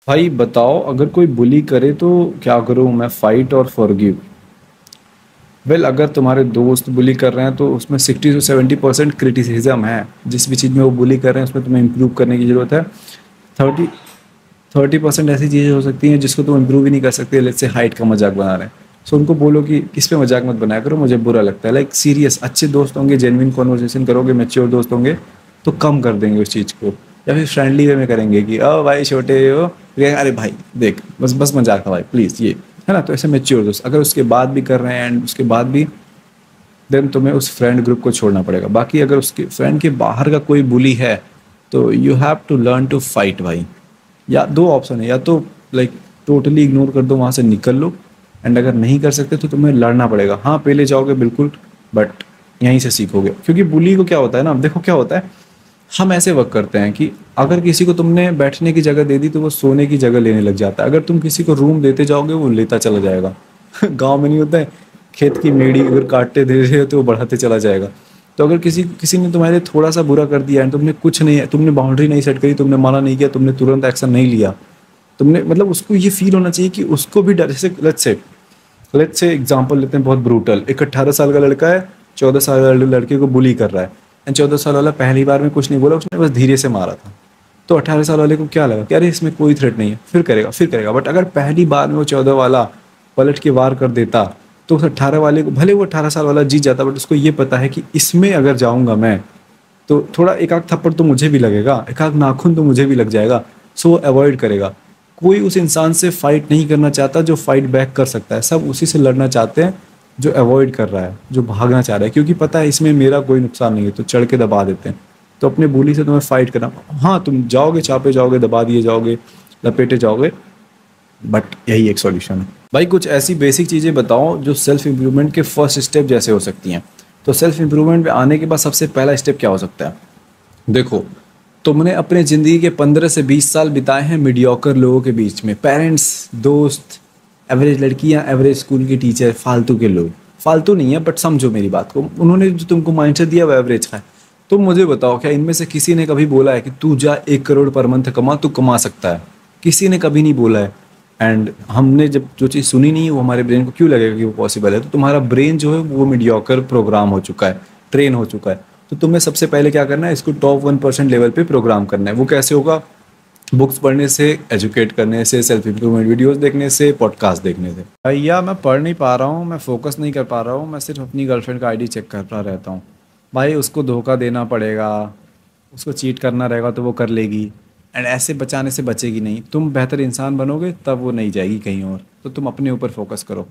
भाई बताओ, अगर कोई बुली करे तो क्या करूं मैं? फाइट और फॉरगिव? वेल, अगर तुम्हारे दोस्त बुली कर रहे हैं तो उसमें 60 से 70% क्रिटिसिज्म है। जिस भी चीज़ में वो बुली कर रहे हैं उसमें तुम्हें इम्प्रूव करने की ज़रूरत है। 30 30% ऐसी चीज़ें हो सकती हैं जिसको तुम इम्प्रूव ही नहीं कर सकते। लेट्स से हाइट का मजाक बना रहे हैं, सो उनको बोलो कि इस पे मजाक मत बनाया करो, मुझे बुरा लगता है। लाइक सीरियस अच्छे दोस्त होंगे, जेन्युइन कॉन्वर्सेशन करोगे, मैच्योर दोस्त होंगे तो कम कर देंगे उस चीज़ को। या फिर फ्रेंडली वे में करेंगे कि ओ भाई छोटे हो, अरे भाई देख बस बस मजाक था भाई प्लीज़, ये है ना। तो ऐसे मेच्योर दोस्त अगर उसके बाद भी कर रहे हैं एंड उसके बाद भी, देन तुम्हें उस फ्रेंड ग्रुप को छोड़ना पड़ेगा। बाकी अगर उसके फ्रेंड के बाहर का कोई बुली है तो you have to learn to fight भाई। या दो ऑप्शन है, या तो लाइक टोटली इग्नोर कर दो, वहाँ से निकल लो, एंड अगर नहीं कर सकते तो तुम्हें लड़ना पड़ेगा। हाँ पहले जाओगे बिल्कुल, बट यहीं से सीखोगे। क्योंकि बुली को क्या होता है ना, देखो क्या होता है, हम ऐसे वर्क करते हैं कि अगर किसी को तुमने बैठने की जगह दे दी तो वो सोने की जगह लेने लग जाता है। अगर तुम किसी को रूम देते जाओगे वो लेता चला जाएगा। गांव में नहीं होता है, खेत की मेड़ी अगर काटते दे रहे हो तो वो बढ़ाते चला जाएगा। तो अगर किसी किसी ने तुम्हारे थोड़ा सा बुरा कर दिया एंड तुमने कुछ नहीं, तुमने बाउंड्री नहीं सेट करी, तुमने मना नहीं किया, तुमने तुरंत एक्शन नहीं लिया, तुमने मतलब उसको ये फील होना चाहिए कि उसको भी डर। जैसे लेट्स से एग्जांपल लेते हैं बहुत ब्रूटल, एक 18 साल का लड़का है 14 साल वाले लड़के को बुली कर रहा है, एंड 14 साल वाला पहली बार में कुछ नहीं बोला, उसने बस धीरे से मारा था। तो 18 साल वाले को क्या लगा कि अरे इसमें कोई थ्रेट नहीं है, फिर करेगा फिर करेगा। बट अगर पहली बार में वो 14 वाला पलट के वार कर देता तो उस 18 वाले को, भले वो 18 साल वाला जीत जाता, बट उसको ये पता है कि इसमें अगर जाऊंगा मैं तो थोड़ा एक आध थप्पड़ तो मुझे भी लगेगा, एक आध नाखून तो मुझे भी लग जाएगा। सो वो अवॉइड करेगा। कोई उस इंसान से फाइट नहीं करना चाहता जो फाइट बैक कर सकता है, सब उसी से लड़ना चाहते हैं जो अवॉइड कर रहा है, जो भागना चाह रहा है, क्योंकि पता है इसमें मेरा कोई नुकसान नहीं है, तो चढ़ के दबा देते हैं। तो अपने बोली से तुम्हें फाइट करना, हाँ तुम जाओगे, चापे जाओगे, दबा दिए जाओगे, लपेटे जाओगे, बट यही एक सॉल्यूशन है। भाई कुछ ऐसी बेसिक चीज़ें बताओ जो सेल्फ इम्प्रूवमेंट के फर्स्ट स्टेप जैसे हो सकती हैं। तो सेल्फ इम्प्रूवमेंट में आने के बाद सबसे पहला स्टेप क्या हो सकता है? देखो, तुमने अपने ज़िंदगी के 15 से 20 साल बिताए हैं मीडियोकर लोगों के बीच में, पेरेंट्स, दोस्त, एवरेज लड़कियां, एवरेज स्कूल के टीचर, फालतू के लोग। फालतू नहीं है बट समझो मेरी बात को, उन्होंने जो तुमको माइंडसेट दिया वो एवरेज का है। तुम मुझे बताओ, क्या इनमें से किसी ने कभी बोला है कि तू जा 1 करोड़ पर मंथ कमा, तू कमा सकता है? किसी ने कभी नहीं बोला है। एंड हमने जब जो चीज़ सुनी नहीं वो हमारे ब्रेन को क्यों लगेगा कि वो पॉसिबल है? तो तुम्हारा ब्रेन जो है वो मीडियोकर प्रोग्राम हो चुका है, ट्रेन हो चुका है। तो तुम्हें सबसे पहले क्या करना है, इसको टॉप 1% लेवल पे प्रोग्राम करना है। वो कैसे होगा? बुक्स पढ़ने से, एजुकेट करने से, सेल्फ इम्प्रूवमेंट वीडियोस देखने से, पॉडकास्ट देखने से। भैया मैं पढ़ नहीं पा रहा हूँ, मैं फोकस नहीं कर पा रहा हूँ, मैं सिर्फ अपनी गर्लफ्रेंड का आईडी चेक करता रहता हूँ। भाई उसको धोखा देना पड़ेगा, उसको चीट करना रहेगा तो वो कर लेगी, एंड ऐसे बचाने से बचेगी नहीं। तुम बेहतर इंसान बनोगे तब वो नहीं जाएगी कहीं और। तो तुम अपने ऊपर फोकस करो।